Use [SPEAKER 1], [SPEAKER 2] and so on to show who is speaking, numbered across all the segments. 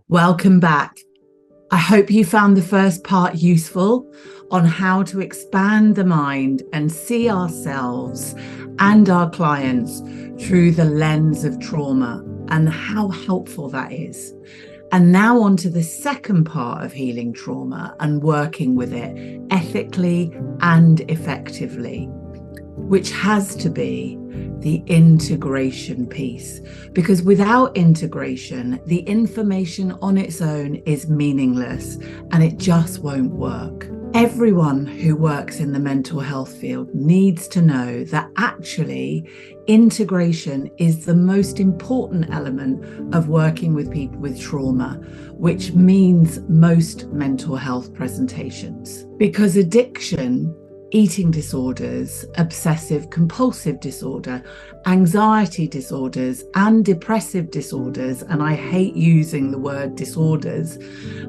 [SPEAKER 1] Welcome back. I hope you found the first part useful on how to expand the mind and see ourselves and our clients through the lens of trauma and how helpful that is. And now on to the second part of healing trauma and working with it ethically and effectively, which has to be the integration piece, because without integration, the information on its own is meaningless and it just won't work. Everyone who works in the mental health field needs to know that actually integration is the most important element of working with people with trauma, which means most mental health presentations. Because addiction, eating disorders, obsessive compulsive disorder, anxiety disorders, and depressive disorders, and I hate using the word disorders,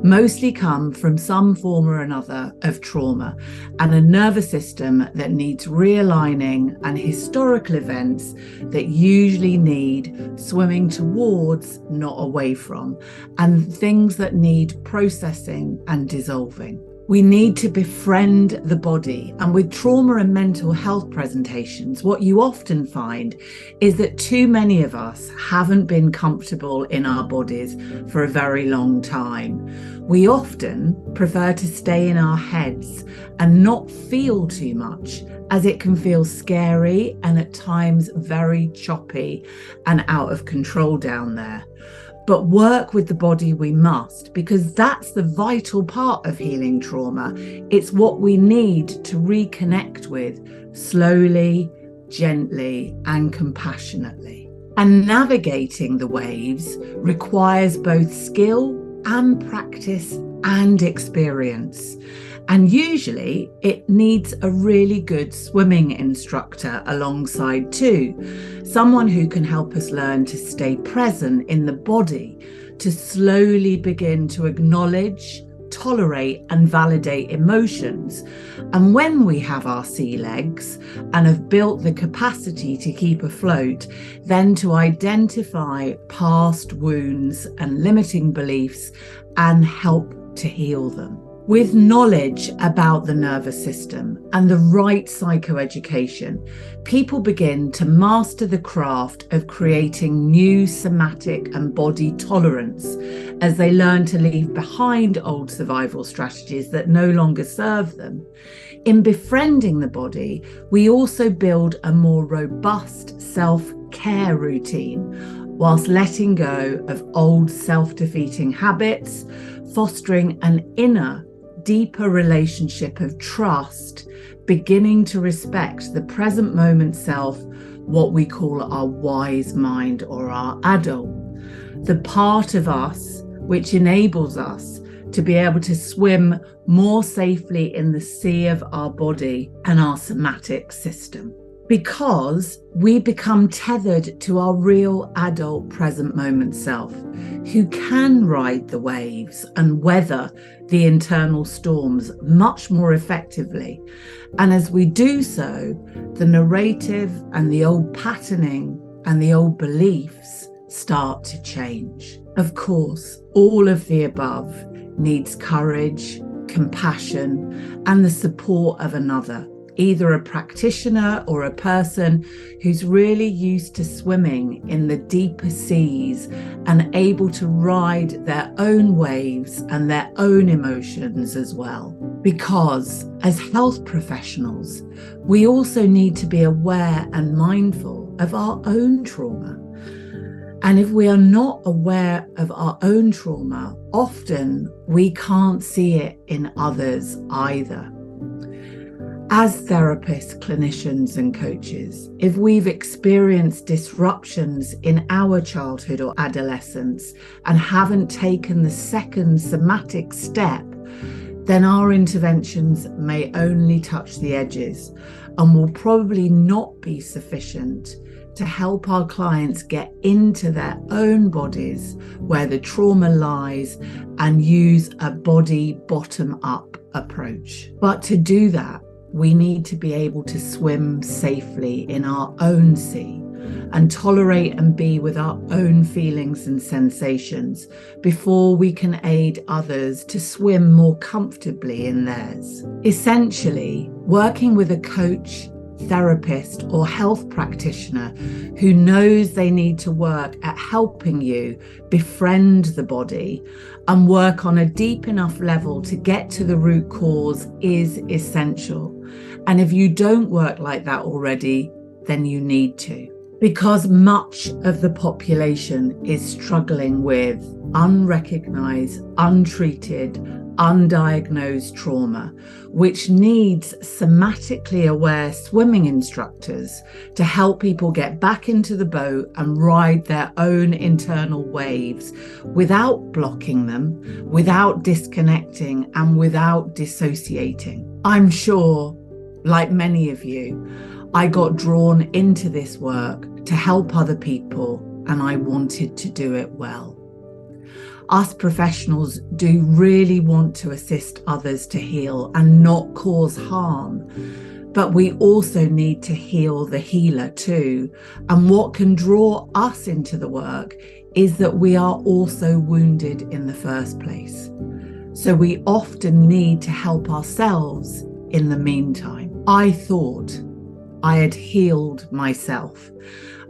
[SPEAKER 1] mostly come from some form or another of trauma and a nervous system that needs realigning and historical events that usually need swimming towards, not away from, and things that need processing and dissolving. We need to befriend the body. And with trauma and mental health presentations, what you often find is that too many of us haven't been comfortable in our bodies for a very long time. We often prefer to stay in our heads and not feel too much, as it can feel scary and at times very choppy and out of control down there. But work with the body we must, because that's the vital part of healing trauma. It's what we need to reconnect with slowly, gently, and compassionately. And navigating the waves requires both skill and practice and experience. And usually it needs a really good swimming instructor alongside too. Someone who can help us learn to stay present in the body, to slowly begin to acknowledge, tolerate and validate emotions. And when we have our sea legs and have built the capacity to keep afloat, then to identify past wounds and limiting beliefs and help to heal them. With knowledge about the nervous system and the right psychoeducation, people begin to master the craft of creating new somatic and body tolerance as they learn to leave behind old survival strategies that no longer serve them. In befriending the body, we also build a more robust self-care routine, whilst letting go of old self-defeating habits, fostering an inner deeper relationship of trust, beginning to respect the present moment self, what we call our wise mind or our adult, the part of us which enables us to be able to swim more safely in the sea of our body and our somatic system. Because we become tethered to our real adult present moment self, who can ride the waves and weather the internal storms much more effectively. And as we do so, the narrative and the old patterning and the old beliefs start to change. Of course, all of the above needs courage, compassion, and the support of another, either a practitioner or a person who's really used to swimming in the deeper seas and able to ride their own waves and their own emotions as well. Because as health professionals, we also need to be aware and mindful of our own trauma. And if we are not aware of our own trauma, often we can't see it in others either. As therapists, clinicians and coaches, if we've experienced disruptions in our childhood or adolescence and haven't taken the second somatic step, then our interventions may only touch the edges and will probably not be sufficient to help our clients get into their own bodies where the trauma lies and use a body bottom-up approach. But to do that, we need to be able to swim safely in our own sea, and tolerate and be with our own feelings and sensations before we can aid others to swim more comfortably in theirs. Essentially, working with a coach, therapist, or health practitioner who knows they need to work at helping you befriend the body and work on a deep enough level to get to the root cause is essential. And if you don't work like that already, then you need to. Because much of the population is struggling with unrecognized, untreated, undiagnosed trauma, which needs somatically aware swimming instructors to help people get back into the boat and ride their own internal waves without blocking them, without disconnecting, and without dissociating. I'm sure, like many of you, I got drawn into this work to help other people, and I wanted to do it well. Us professionals do really want to assist others to heal and not cause harm, but we also need to heal the healer too. And what can draw us into the work is that we are also wounded in the first place. So we often need to help ourselves in the meantime. I thought I had healed myself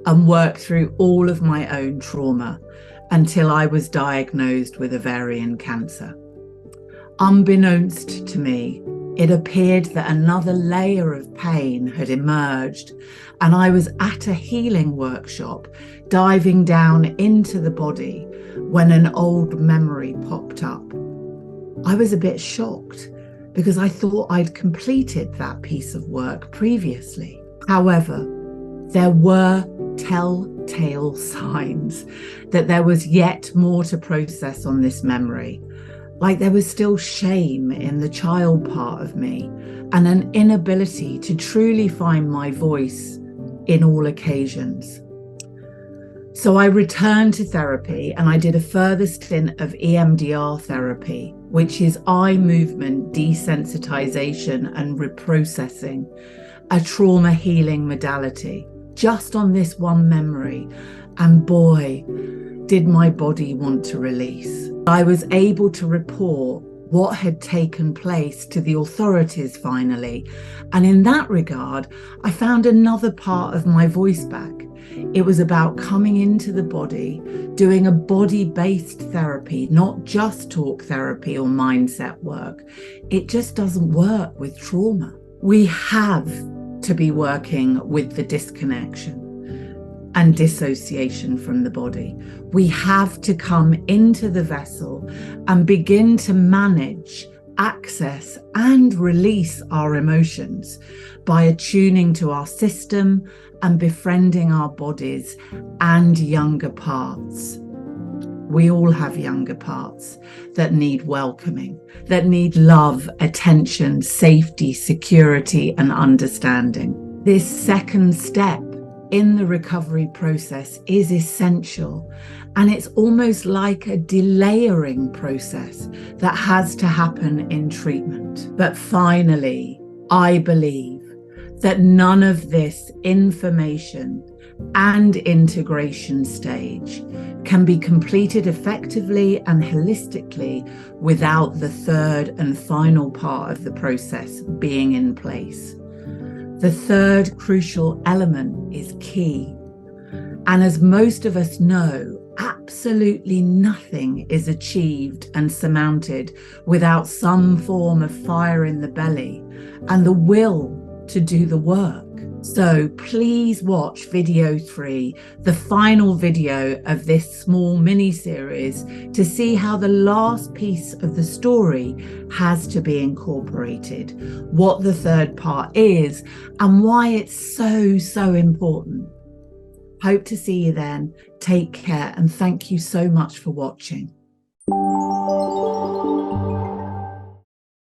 [SPEAKER 1] and worked through all of my own trauma until I was diagnosed with ovarian cancer. Unbeknownst to me, it appeared that another layer of pain had emerged, and I was at a healing workshop diving down into the body when an old memory popped up. I was a bit shocked because I thought I'd completed that piece of work previously. However, there were telltale signs that there was yet more to process on this memory. Like there was still shame in the child part of me and an inability to truly find my voice in all occasions. So I returned to therapy and I did a further stint of EMDR therapy, which is eye movement desensitization and reprocessing, a trauma healing modality, just on this one memory. And boy, did my body want to release. I was able to report what had taken place to the authorities finally. And in that regard, I found another part of my voice back. It was about coming into the body, doing a body-based therapy, not just talk therapy or mindset work. It just doesn't work with trauma. We have to be working with the disconnection and dissociation from the body. We have to come into the vessel and begin to manage, access, and release our emotions by attuning to our system and befriending our bodies and younger parts. We all have younger parts that need welcoming, that need love, attention, safety, security, and understanding. This second step in the recovery process is essential, and it's almost like a delayering process that has to happen in treatment. But finally, I believe that none of this information and integration stage can be completed effectively and holistically without the third and final part of the process being in place. The third crucial element is key. And as most of us know, absolutely nothing is achieved and surmounted without some form of fire in the belly and the will to do the work. So please watch video 3, the final video of this small mini series, to see how the last piece of the story has to be incorporated, what the third part is, and why it's so important. Hope to see you then. Take care, and thank you so much for watching.